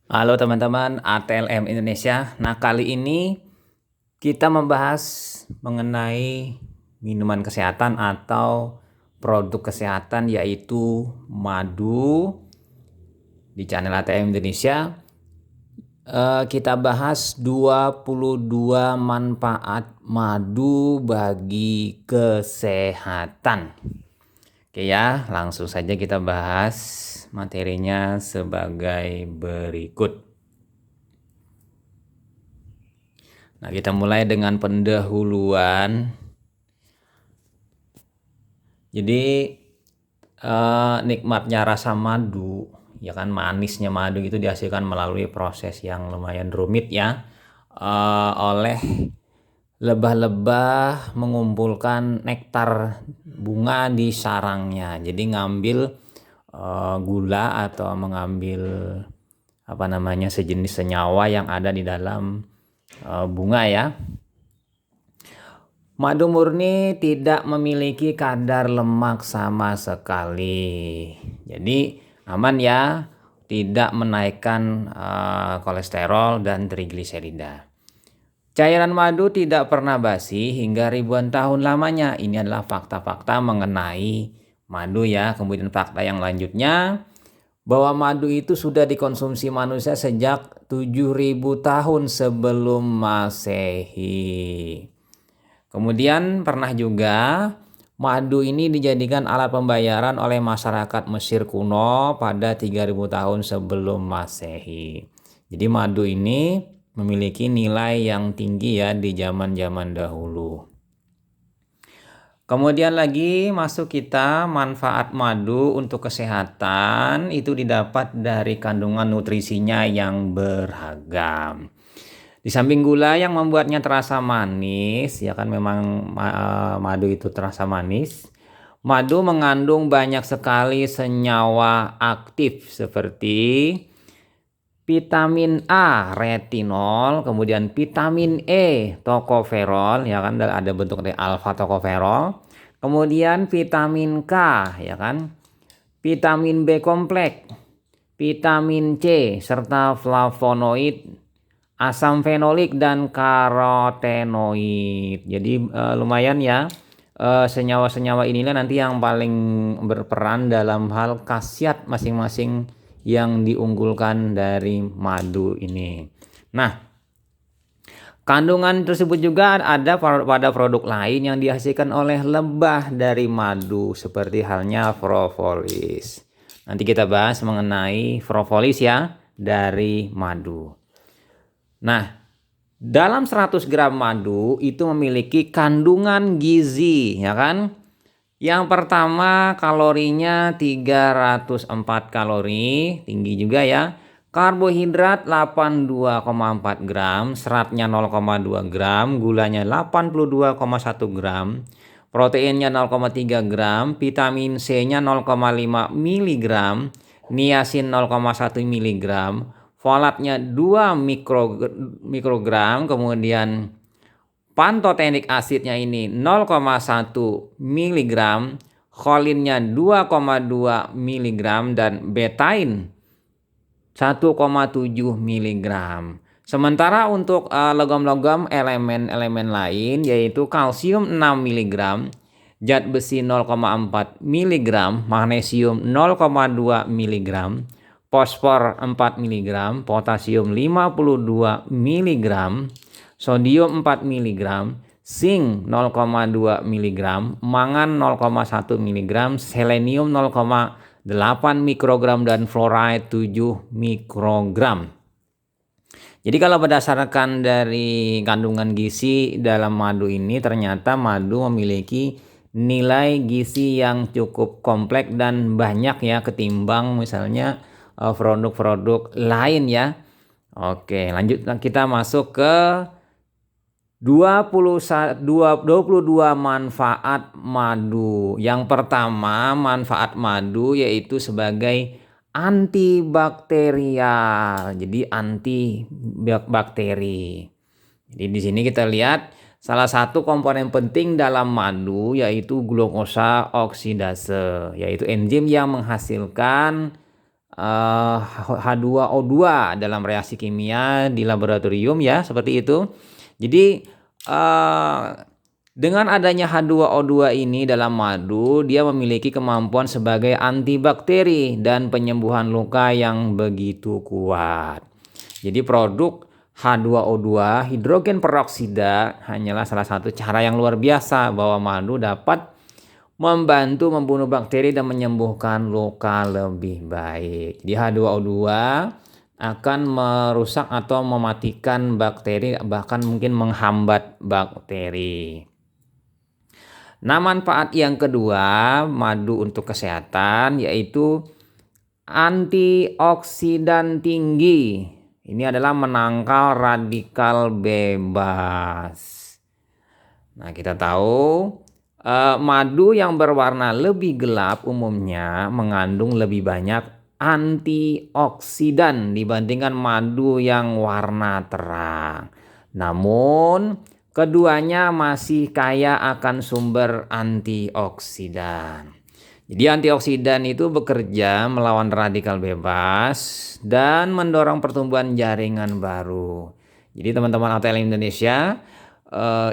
Halo teman-teman ATLM Indonesia. Nah, kali ini kita membahas mengenai minuman kesehatan atau produk kesehatan yaitu madu di channel ATLM Indonesia. Kita bahas 22 manfaat madu bagi kesehatan. Oke ya, langsung saja kita bahas materinya sebagai berikut. Nah, kita mulai dengan pendahuluan. Jadi nikmatnya rasa madu, ya kan, manisnya madu itu dihasilkan melalui proses yang lumayan rumit ya, oleh lebah-lebah mengumpulkan nektar bunga di sarangnya. Jadi ngambil gula atau mengambil sejenis senyawa yang ada di dalam bunga ya. Madu murni tidak memiliki kadar lemak sama sekali. Jadi aman ya, tidak menaikkan kolesterol dan trigliserida. Cairan madu tidak pernah basi hingga ribuan tahun lamanya. Ini adalah fakta-fakta mengenai madu ya. Kemudian fakta yang lanjutnya, bahwa madu itu sudah dikonsumsi manusia sejak 7.000 tahun sebelum Masehi. Kemudian pernah juga madu ini dijadikan alat pembayaran oleh masyarakat Mesir kuno pada 3.000 tahun sebelum Masehi. Jadi madu ini memiliki nilai yang tinggi ya di zaman-zaman dahulu. Kemudian lagi masuk kita manfaat madu untuk kesehatan itu didapat dari kandungan nutrisinya yang beragam. Di samping gula yang membuatnya terasa manis, ya kan, memang madu itu terasa manis. Madu mengandung banyak sekali senyawa aktif seperti vitamin A, retinol, kemudian vitamin E, tokoferol, ya kan, ada bentuk dari alfa tokoferol. Kemudian vitamin K, ya kan, vitamin B kompleks, vitamin C, serta flavonoid, asam fenolik dan karotenoid. Jadi lumayan ya, senyawa-senyawa inilah nanti yang paling berperan dalam hal khasiat masing-masing yang diunggulkan dari madu ini. Nah, kandungan tersebut juga ada pada produk lain yang dihasilkan oleh lebah dari madu seperti halnya propolis. Nanti kita bahas mengenai propolis ya dari madu. Nah, dalam 100 gram madu itu memiliki kandungan gizi, ya kan? Yang pertama kalorinya 304 kalori, tinggi juga ya. Karbohidrat 82,4 gram, seratnya 0,2 gram, gulanya 82,1 gram, proteinnya 0,3 gram, vitamin C-nya 0,5 miligram, niacin 0,1 miligram, folatnya 2 mikrogram, kemudian pantotenik asidnya ini 0,1 miligram, cholinnya 2,2 miligram, dan betain 1,7 miligram. Sementara untuk logam-logam elemen-elemen lain yaitu kalsium 6 miligram, zat besi 0,4 miligram, magnesium 0,2 miligram, fosfor 4 miligram, potasium 52 miligram, sodium 4 miligram, zinc 0,2 miligram, mangan 0,1 miligram, selenium 0,8 mikrogram, dan fluoride 7 mikrogram. Jadi kalau berdasarkan dari kandungan gizi dalam madu ini, ternyata madu memiliki nilai gizi yang cukup kompleks dan banyak ya ketimbang misalnya produk-produk lain ya. Oke, lanjut kita masuk ke 22 manfaat madu. Yang pertama, manfaat madu yaitu sebagai antibakterial. Jadi anti bakteri. Jadi di sini kita lihat salah satu komponen penting dalam madu yaitu glukosa oksidase, yaitu enzim yang menghasilkan H2O2 dalam reaksi kimia di laboratorium ya, seperti itu. Jadi dengan adanya H2O2 ini dalam madu, dia memiliki kemampuan sebagai antibakteri dan penyembuhan luka yang begitu kuat. Jadi produk H2O2, hidrogen peroksida, hanyalah salah satu cara yang luar biasa bahwa madu dapat membantu membunuh bakteri dan menyembuhkan luka lebih baik. Jadi H2O2 akan merusak atau mematikan bakteri, bahkan mungkin menghambat bakteri. Nah, manfaat yang kedua madu untuk kesehatan yaitu antioksidan tinggi. Ini adalah menangkal radikal bebas. Nah, kita tahu madu yang berwarna lebih gelap umumnya mengandung lebih banyak antioksidan dibandingkan madu yang warna terang. Namun, keduanya masih kaya akan sumber antioksidan. Jadi antioksidan itu bekerja melawan radikal bebas dan mendorong pertumbuhan jaringan baru. Jadi teman-teman ATL Indonesia,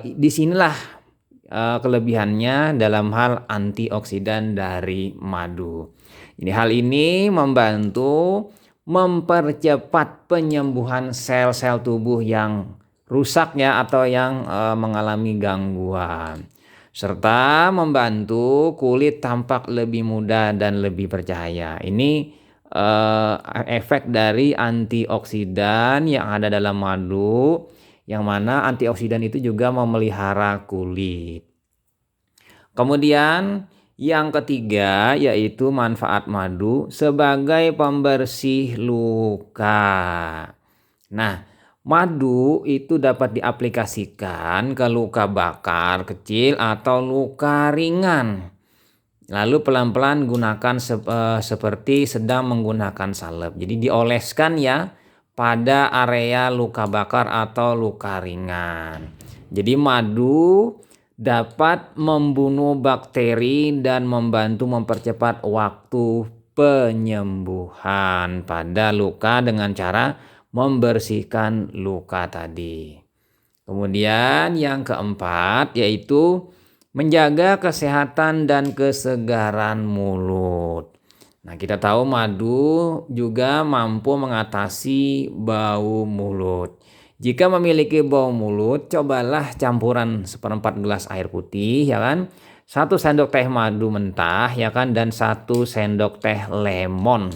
disinilah kelebihannya dalam hal antioksidan dari madu. Jadi hal ini membantu mempercepat penyembuhan sel-sel tubuh yang rusak ya atau yang mengalami gangguan, serta membantu kulit tampak lebih muda dan lebih bercahaya. Ini efek dari antioksidan yang ada dalam madu, yang mana antioksidan itu juga memelihara kulit. Kemudian yang ketiga yaitu manfaat madu sebagai pembersih luka. Nah, madu itu dapat diaplikasikan ke luka bakar kecil atau luka ringan. Lalu pelan-pelan gunakan seperti sedang menggunakan salep. Jadi dioleskan ya pada area luka bakar atau luka ringan. Jadi madu dapat membunuh bakteri dan membantu mempercepat waktu penyembuhan pada luka dengan cara membersihkan luka tadi. Kemudian yang keempat yaitu menjaga kesehatan dan kesegaran mulut. Nah, kita tahu madu juga mampu mengatasi bau mulut. Jika memiliki bau mulut, cobalah campuran 1/4 gelas air putih ya kan, 1 sendok teh madu mentah ya kan, dan 1 sendok teh lemon.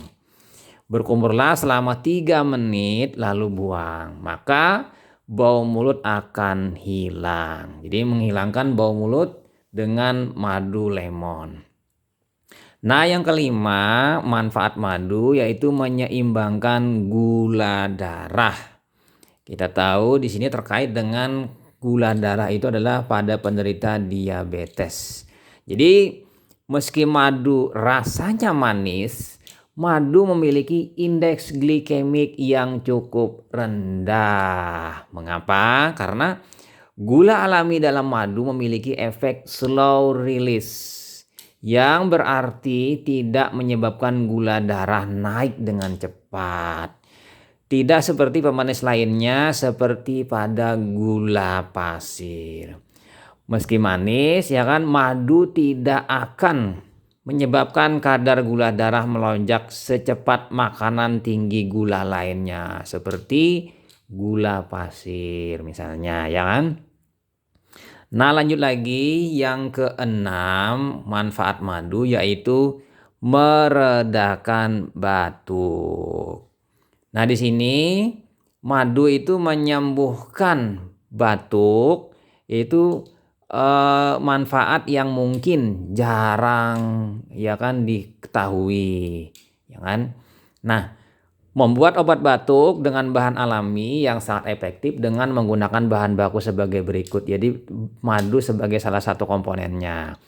Berkumurlah selama 3 menit lalu buang. Maka bau mulut akan hilang. Jadi menghilangkan bau mulut dengan madu lemon. Nah, yang kelima, manfaat madu yaitu menyeimbangkan gula darah. Kita tahu di sini terkait dengan gula darah itu adalah pada penderita diabetes. Jadi meski madu rasanya manis, madu memiliki indeks glikemik yang cukup rendah. Mengapa? Karena gula alami dalam madu memiliki efek slow release, yang berarti tidak menyebabkan gula darah naik dengan cepat. Tidak seperti pemanis lainnya seperti pada gula pasir. Meski manis ya kan, madu tidak akan menyebabkan kadar gula darah melonjak secepat makanan tinggi gula lainnya seperti gula pasir misalnya ya kan. Nah, lanjut lagi yang keenam manfaat madu yaitu meredakan batuk. Nah, di sini madu itu menyembuhkan batuk, itu manfaat yang mungkin jarang ya kan diketahui, ya kan. Nah, membuat obat batuk dengan bahan alami yang sangat efektif dengan menggunakan bahan baku sebagai berikut. Jadi madu sebagai salah satu komponennya.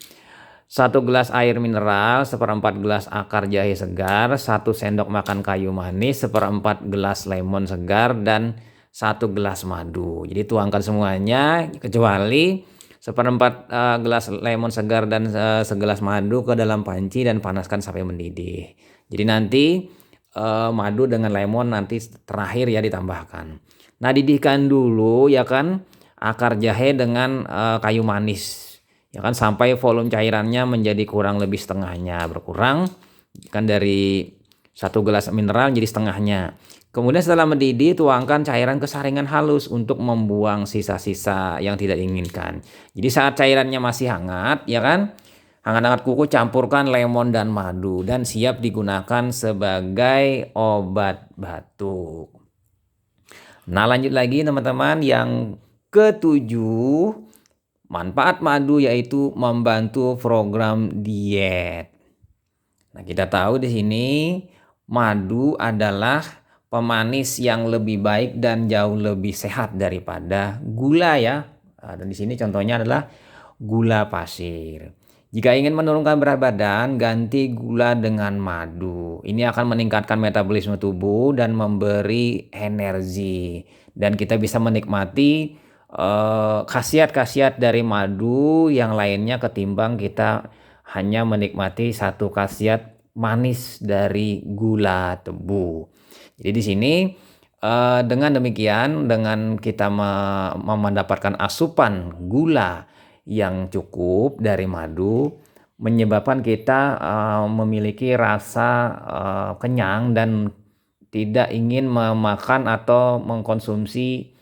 1 gelas air mineral, 1/4 gelas akar jahe segar, 1 sendok makan kayu manis, 1/4 gelas lemon segar, dan 1 gelas madu. Jadi tuangkan semuanya kecuali 1/4 gelas lemon segar dan segelas madu ke dalam panci dan panaskan sampai mendidih. Jadi nanti madu dengan lemon nanti terakhir ya ditambahkan. Nah, didihkan dulu ya kan akar jahe dengan kayu manis ya kan sampai volume cairannya menjadi kurang lebih setengahnya, berkurang kan dari 1 gelas mineral jadi setengahnya. Kemudian setelah mendidih, tuangkan cairan ke saringan halus untuk membuang sisa-sisa yang tidak diinginkan. Jadi saat cairannya masih hangat, ya kan? Hangat-hangat kuku, campurkan lemon dan madu dan siap digunakan sebagai obat batuk. Nah, lanjut lagi teman-teman, yang ketujuh, manfaat madu yaitu membantu program diet. Nah, kita tahu di sini madu adalah pemanis yang lebih baik dan jauh lebih sehat daripada gula ya. Dan di sini contohnya adalah gula pasir. Jika ingin menurunkan berat badan, ganti gula dengan madu. Ini akan meningkatkan metabolisme tubuh dan memberi energi. Dan kita bisa menikmati khasiat-khasiat dari madu yang lainnya ketimbang kita hanya menikmati satu khasiat manis dari gula tebu. Jadi di sini dengan demikian, dengan kita mendapatkan asupan gula yang cukup dari madu, menyebabkan kita memiliki rasa kenyang dan tidak ingin memakan atau mengkonsumsi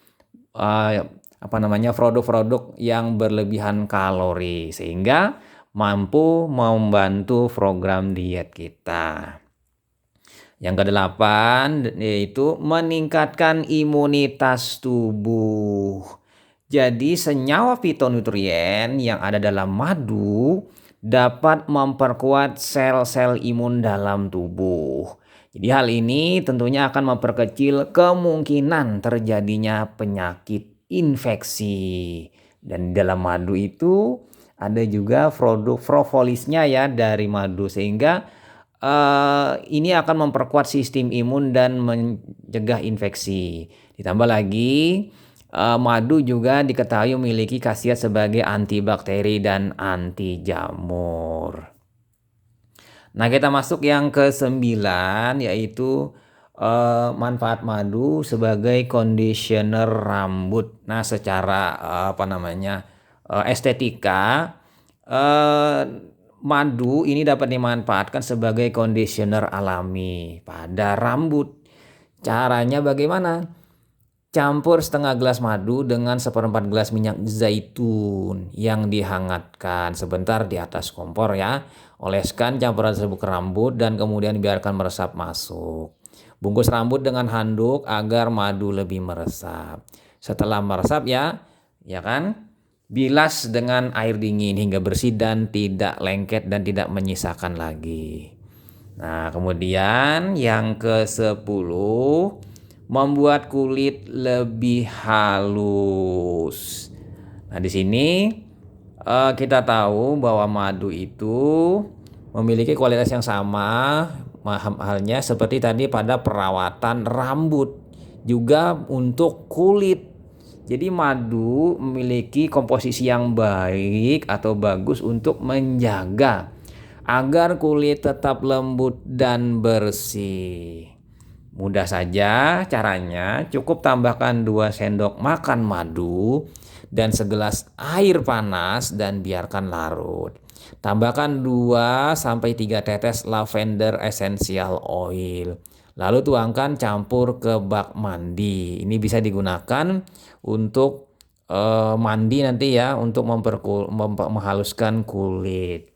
produk-produk yang berlebihan kalori, sehingga mampu membantu program diet kita. Yang kedelapan yaitu meningkatkan imunitas tubuh. Jadi senyawa fitonutrien yang ada dalam madu dapat memperkuat sel-sel imun dalam tubuh. Jadi hal ini tentunya akan memperkecil kemungkinan terjadinya penyakit infeksi. Dan dalam madu itu ada juga produk propolisnya ya dari madu, sehingga ini akan memperkuat sistem imun dan mencegah infeksi. Ditambah lagi madu juga diketahui memiliki khasiat sebagai antibakteri dan anti jamur. Nah, kita masuk yang ke-9 yaitu manfaat madu sebagai conditioner rambut. Nah, secara estetika, madu ini dapat dimanfaatkan sebagai conditioner alami pada rambut. Caranya bagaimana? Campur setengah gelas madu dengan 1/4 gelas minyak zaitun yang dihangatkan sebentar di atas kompor ya. Oleskan campuran tersebut ke rambut dan kemudian biarkan meresap masuk. Bungkus rambut dengan handuk agar madu lebih meresap. Setelah meresap ya kan? Bilas dengan air dingin hingga bersih dan tidak lengket dan tidak menyisakan lagi. Nah, kemudian yang ke-10, membuat kulit lebih halus. Nah, di sini kita tahu bahwa madu itu memiliki kualitas yang sama halnya seperti tadi pada perawatan rambut, juga untuk kulit. Jadi madu memiliki komposisi yang baik atau bagus untuk menjaga agar kulit tetap lembut dan bersih. Mudah saja caranya, cukup tambahkan 2 sendok makan madu dan segelas air panas dan biarkan larut. Tambahkan 2-3 tetes lavender essential oil. Lalu tuangkan campur ke bak mandi. Ini bisa digunakan untuk mandi nanti ya, untuk menghaluskan kulit.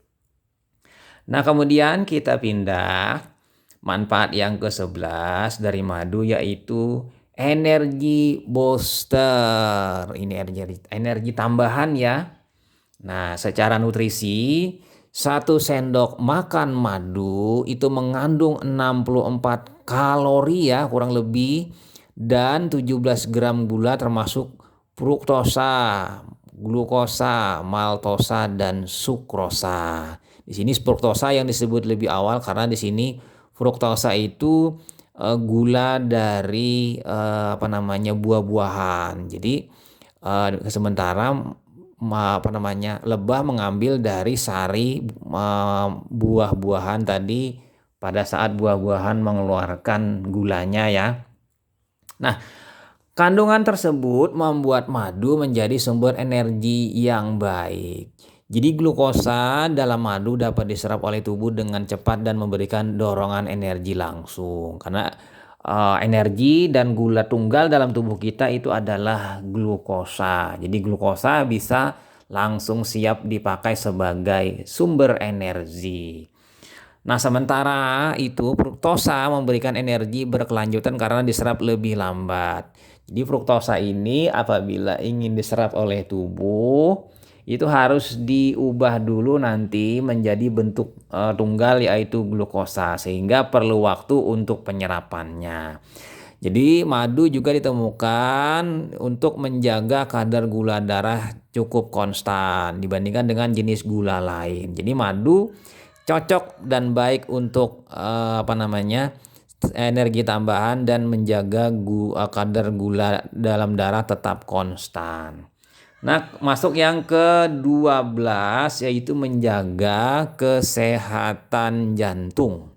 Nah, kemudian kita pindah manfaat yang ke-11 dari madu yaitu energi booster. Ini energi tambahan ya. Nah, secara nutrisi 1 sendok makan madu itu mengandung 64 kalori ya kurang lebih, dan 17 gram gula termasuk fruktosa, glukosa, maltosa, dan sukrosa. Di sini fruktosa yang disebut lebih awal karena di sini fruktosa itu gula dari buah-buahan. Jadi sementara lebah mengambil dari sari buah-buahan tadi pada saat buah-buahan mengeluarkan gulanya ya. Nah, kandungan tersebut membuat madu menjadi sumber energi yang baik. Jadi glukosa dalam madu dapat diserap oleh tubuh dengan cepat dan memberikan dorongan energi langsung. Karena energi dan gula tunggal dalam tubuh kita itu adalah glukosa. Jadi glukosa bisa langsung siap dipakai sebagai sumber energi. Nah, sementara itu fruktosa memberikan energi berkelanjutan karena diserap lebih lambat. Jadi fruktosa ini apabila ingin diserap oleh tubuh, itu harus diubah dulu nanti menjadi bentuk tunggal yaitu glukosa sehingga perlu waktu untuk penyerapannya. Jadi madu juga ditemukan untuk menjaga kadar gula darah cukup konstan dibandingkan dengan jenis gula lain. Jadi madu cocok dan baik untuk energi tambahan dan menjaga kadar gula dalam darah tetap konstan. Nah, masuk yang ke-12 yaitu menjaga kesehatan jantung.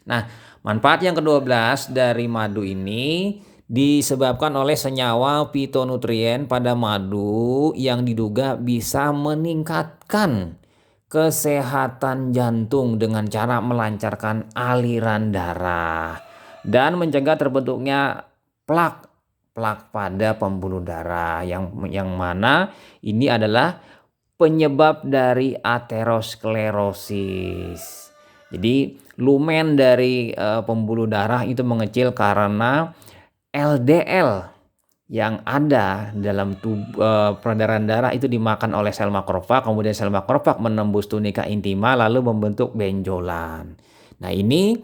Nah, manfaat yang ke-12 dari madu ini disebabkan oleh senyawa fitonutrien pada madu yang diduga bisa meningkatkan kesehatan jantung dengan cara melancarkan aliran darah dan mencegah terbentuknya plak pada pembuluh darah yang mana ini adalah penyebab dari aterosklerosis. Jadi lumen dari pembuluh darah itu mengecil karena LDL yang ada dalam peredaran darah itu dimakan oleh sel makrofag, kemudian sel makrofag menembus tunika intima lalu membentuk benjolan. Nah, ini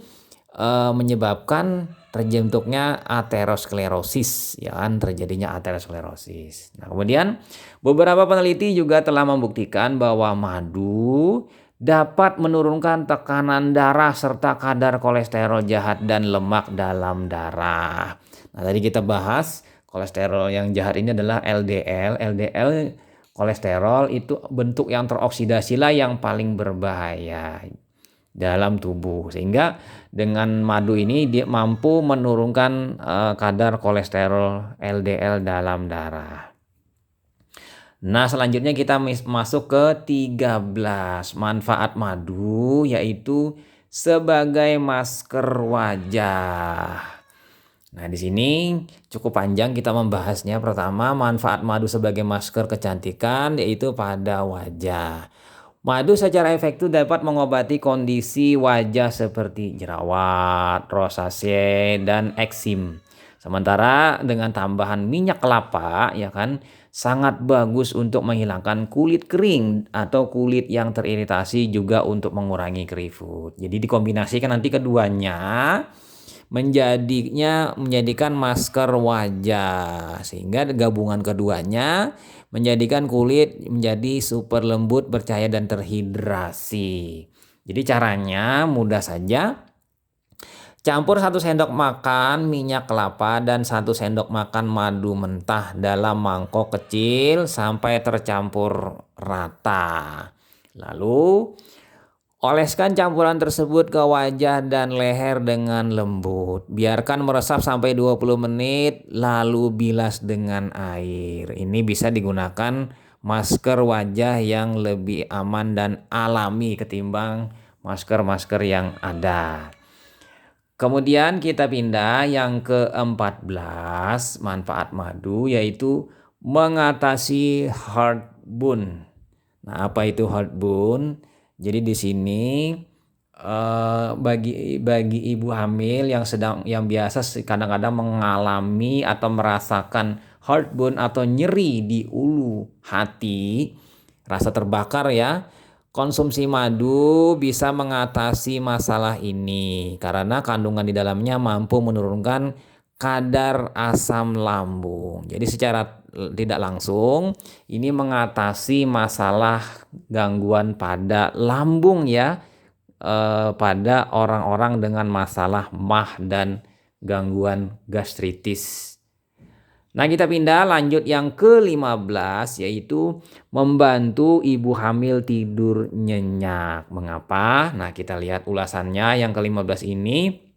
menyebabkan terbentuknya aterosklerosis, ya kan, terjadinya aterosklerosis. Nah, kemudian beberapa peneliti juga telah membuktikan bahwa madu dapat menurunkan tekanan darah serta kadar kolesterol jahat dan lemak dalam darah. Nah, tadi kita bahas kolesterol yang jahat ini adalah LDL. LDL kolesterol itu bentuk yang teroksidasi lah yang paling berbahaya dalam tubuh. Sehingga dengan madu ini dia mampu menurunkan kadar kolesterol LDL dalam darah. Nah, selanjutnya kita masuk ke 13 manfaat madu yaitu sebagai masker wajah. Nah, di sini cukup panjang kita membahasnya. Pertama, manfaat madu sebagai masker kecantikan yaitu pada wajah. Madu secara efektif dapat mengobati kondisi wajah seperti jerawat, rosacea, dan eksim. Sementara dengan tambahan minyak kelapa, ya kan, sangat bagus untuk menghilangkan kulit kering atau kulit yang teriritasi, juga untuk mengurangi keriput. Jadi dikombinasikan nanti keduanya menjadikan masker wajah, sehingga gabungan keduanya menjadikan kulit menjadi super lembut, bercahaya, dan terhidrasi. Jadi caranya mudah saja. Campur 1 sendok makan minyak kelapa dan 1 sendok makan madu mentah dalam mangkok kecil sampai tercampur rata. Lalu oleskan campuran tersebut ke wajah dan leher dengan lembut. Biarkan meresap sampai 20 menit lalu bilas dengan air. Ini bisa digunakan masker wajah yang lebih aman dan alami ketimbang masker-masker yang ada. Kemudian kita pindah yang ke-14 manfaat madu yaitu mengatasi heartburn. Nah, apa itu heartburn? Jadi di sini bagi ibu hamil yang biasa kadang-kadang mengalami atau merasakan heartburn atau nyeri di ulu hati, rasa terbakar ya. Konsumsi madu bisa mengatasi masalah ini karena kandungan di dalamnya mampu menurunkan kadar asam lambung. Jadi secara tidak langsung ini mengatasi masalah gangguan pada lambung ya, pada orang-orang dengan masalah MAH dan gangguan gastritis. Nah, kita pindah lanjut yang ke-15 yaitu membantu ibu hamil tidur nyenyak. Mengapa? Nah, kita lihat ulasannya yang ke-15 ini.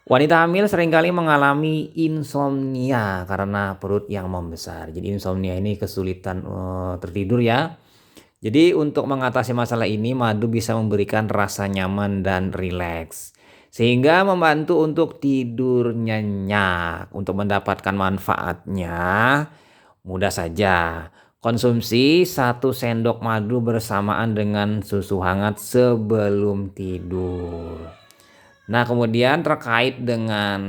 Wanita hamil seringkali mengalami insomnia karena perut yang membesar. Jadi insomnia ini kesulitan tertidur ya. Jadi untuk mengatasi masalah ini madu bisa memberikan rasa nyaman dan rileks. Sehingga membantu untuk tidur nyenyak. Untuk mendapatkan manfaatnya mudah saja. Konsumsi 1 sendok madu bersamaan dengan susu hangat sebelum tidur. Nah, kemudian terkait dengan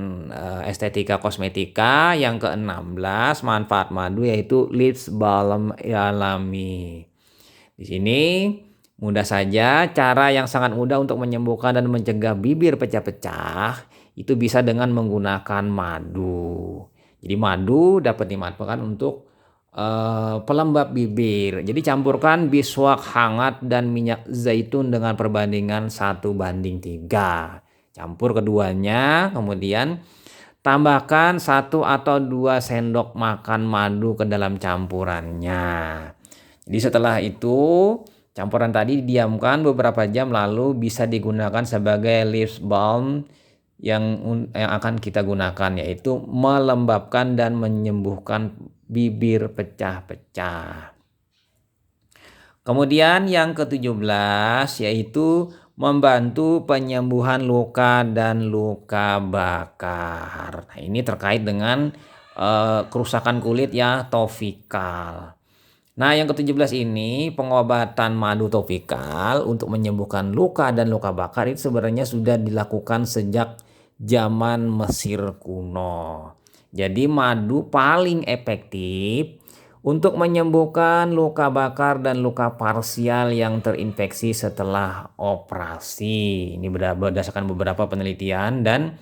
estetika kosmetika yang ke-16 manfaat madu yaitu lips balm alami. Di sini mudah saja cara yang sangat mudah untuk menyembuhkan dan mencegah bibir pecah-pecah itu bisa dengan menggunakan madu. Jadi madu dapat dimanfaatkan untuk pelembab bibir. Jadi campurkan biswak hangat dan minyak zaitun dengan perbandingan 1:3. Campur keduanya, kemudian tambahkan 1 atau 2 sendok makan madu ke dalam campurannya. Jadi setelah itu campuran tadi didiamkan beberapa jam lalu bisa digunakan sebagai lip balm yang akan kita gunakan, yaitu melembabkan dan menyembuhkan bibir pecah-pecah. Kemudian yang ke-17 yaitu membantu penyembuhan luka dan luka bakar. Nah, ini terkait dengan kerusakan kulit ya, topikal. Nah, yang ke-17 ini pengobatan madu topikal untuk menyembuhkan luka dan luka bakar itu sebenarnya sudah dilakukan sejak zaman Mesir kuno. Jadi madu paling efektif untuk menyembuhkan luka bakar dan luka parsial yang terinfeksi setelah operasi. Ini berdasarkan beberapa penelitian dan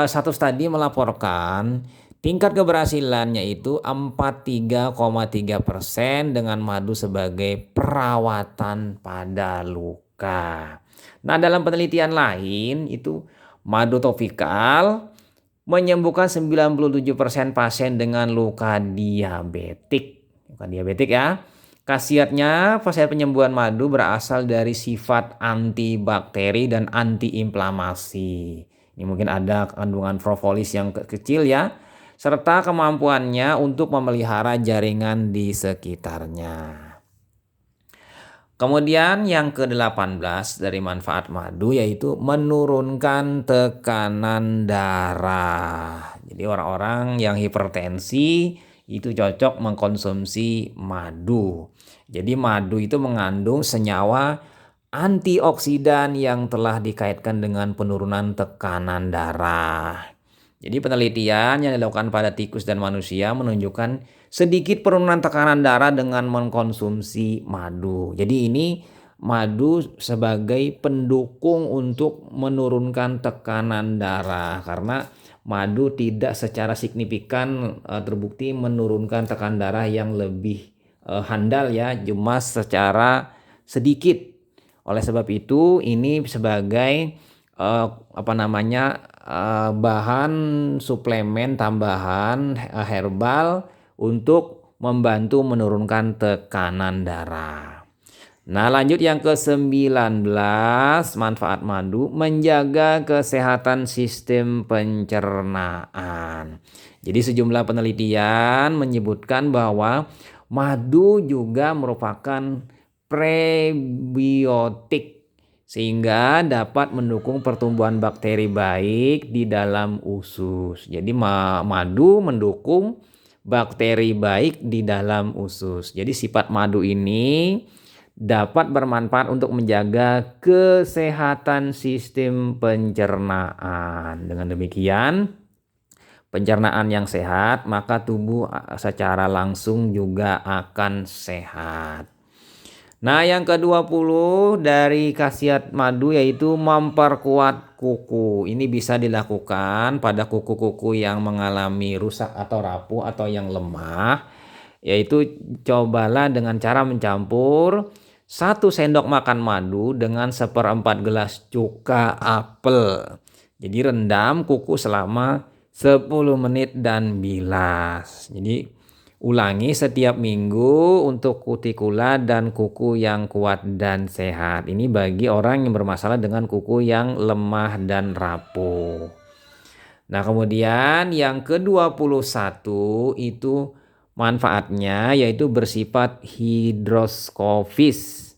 satu studi melaporkan tingkat keberhasilannya itu 43,3% dengan madu sebagai perawatan pada luka. Nah, dalam penelitian lain itu madu topikal menyembuhkan 97% pasien dengan luka diabetik. Luka diabetik ya. Khasiatnya khasiat penyembuhan madu berasal dari sifat antibakteri dan antiinflamasi. Ini mungkin ada kandungan propolis yang kecil ya, serta kemampuannya untuk memelihara jaringan di sekitarnya. Kemudian yang ke-18 dari manfaat madu yaitu menurunkan tekanan darah. Jadi orang-orang yang hipertensi itu cocok mengkonsumsi madu. Jadi madu itu mengandung senyawa antioksidan yang telah dikaitkan dengan penurunan tekanan darah. Jadi penelitian yang dilakukan pada tikus dan manusia menunjukkan sedikit penurunan tekanan darah dengan mengkonsumsi madu. Jadi ini madu sebagai pendukung untuk menurunkan tekanan darah karena madu tidak secara signifikan terbukti menurunkan tekanan darah yang lebih handal ya, cuma secara sedikit. Oleh sebab itu ini sebagai bahan suplemen tambahan herbal untuk membantu menurunkan tekanan darah. Nah, lanjut yang ke-19 manfaat madu menjaga kesehatan sistem pencernaan. Jadi sejumlah penelitian menyebutkan bahwa madu juga merupakan prebiotik sehingga dapat mendukung pertumbuhan bakteri baik di dalam usus. Jadi madu mendukung bakteri baik di dalam usus. Jadi sifat madu ini dapat bermanfaat untuk menjaga kesehatan sistem pencernaan. Dengan demikian, pencernaan yang sehat, maka tubuh secara langsung juga akan sehat. Nah, yang ke-20 dari khasiat madu yaitu memperkuat kuku. Ini bisa dilakukan pada kuku-kuku yang mengalami rusak atau rapuh atau yang lemah. Yaitu cobalah dengan cara mencampur 1 sendok makan madu dengan 1/4 gelas cuka apel. Jadi rendam kuku selama 10 menit dan bilas. Jadi ulangi setiap minggu untuk kutikula dan kuku yang kuat dan sehat. Ini bagi orang yang bermasalah dengan kuku yang lemah dan rapuh. Nah, kemudian yang ke-21 itu manfaatnya yaitu bersifat hidroskofis.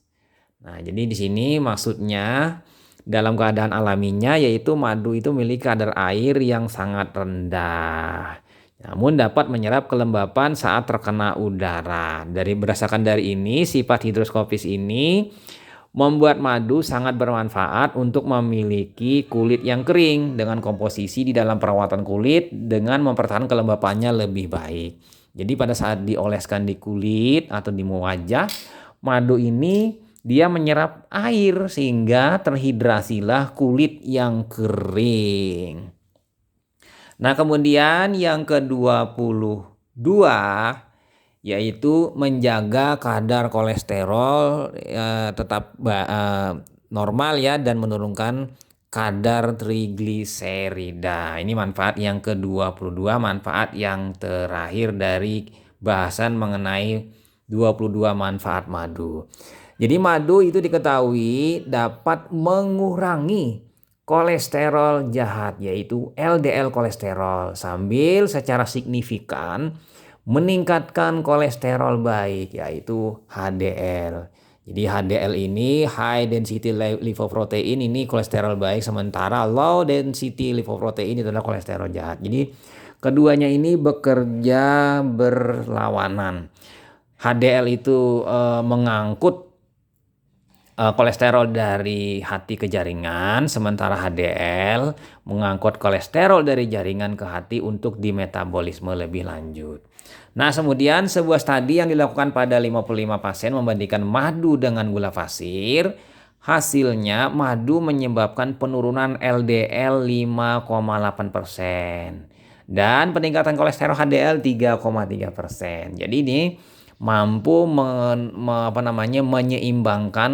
Nah, jadi di sini maksudnya dalam keadaan alaminya yaitu madu itu memiliki kadar air yang sangat rendah. Namun dapat menyerap kelembapan saat terkena udara. Berdasarkan dari ini, sifat hidroskopis ini membuat madu sangat bermanfaat untuk memiliki kulit yang kering dengan komposisi di dalam perawatan kulit dengan mempertahankan kelembapannya lebih baik. Jadi pada saat dioleskan di kulit atau di wajah, madu ini dia menyerap air sehingga terhidrasilah kulit yang kering. Nah, kemudian yang ke-22 yaitu menjaga kadar kolesterol tetap normal ya dan menurunkan kadar trigliserida. Ini manfaat yang ke-22, manfaat yang terakhir dari bahasan mengenai 22 manfaat madu. Jadi madu itu diketahui dapat mengurangi kolesterol jahat yaitu LDL kolesterol sambil secara signifikan meningkatkan kolesterol baik yaitu HDL. Jadi HDL ini high density lipoprotein ini kolesterol baik, sementara low density lipoprotein itu adalah kolesterol jahat. Jadi keduanya ini bekerja berlawanan. HDL itu mengangkut kolesterol dari hati ke jaringan, sementara HDL mengangkut kolesterol dari jaringan ke hati untuk dimetabolisme lebih lanjut. Nah, kemudian sebuah studi yang dilakukan pada 55 pasien membandingkan madu dengan gula pasir. Hasilnya madu menyebabkan penurunan LDL 5,8% dan peningkatan kolesterol HDL 3,3%. Jadi ini mampu menyeimbangkan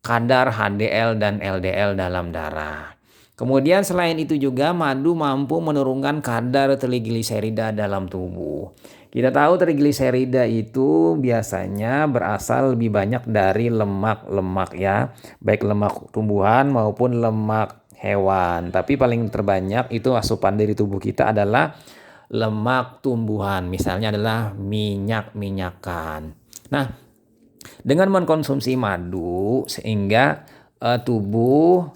kadar HDL dan LDL dalam darah. Kemudian selain itu juga madu mampu menurunkan kadar trigliserida dalam tubuh. Kita tahu trigliserida itu biasanya berasal lebih banyak dari lemak-lemak ya, baik lemak tumbuhan maupun lemak hewan. Tapi paling terbanyak itu asupan dari tubuh kita adalah lemak tumbuhan, misalnya adalah minyak-minyakan. Nah, dengan mengkonsumsi madu sehingga tubuh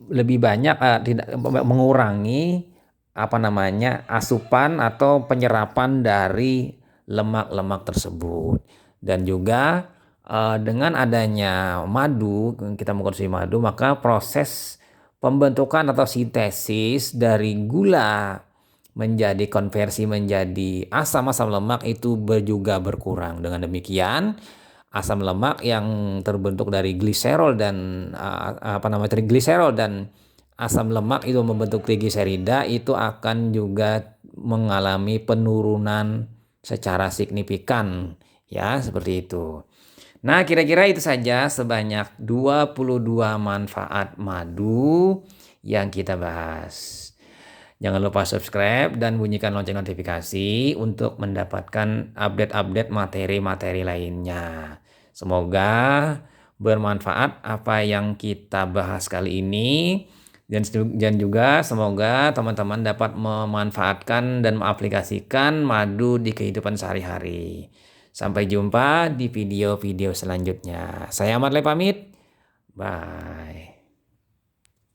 lebih banyak tidak mengurangi asupan atau penyerapan dari lemak-lemak tersebut. Dan juga dengan adanya madu, kita mengkonsumsi madu, maka proses pembentukan atau sintesis dari gula menjadi konversi menjadi asam-asam lemak itu juga berkurang. Dengan demikian, asam lemak yang terbentuk dari gliserol dan trigliserol dan asam lemak itu membentuk trigliserida itu akan juga mengalami penurunan secara signifikan ya, seperti itu. Nah, kira-kira itu saja sebanyak 22 manfaat madu yang kita bahas. Jangan lupa subscribe dan bunyikan lonceng notifikasi untuk mendapatkan update-update materi-materi lainnya. Semoga bermanfaat apa yang kita bahas kali ini. Dan juga semoga teman-teman dapat memanfaatkan dan mengaplikasikan madu di kehidupan sehari-hari. Sampai jumpa di video-video selanjutnya. Saya Ahmad Le pamit. Bye.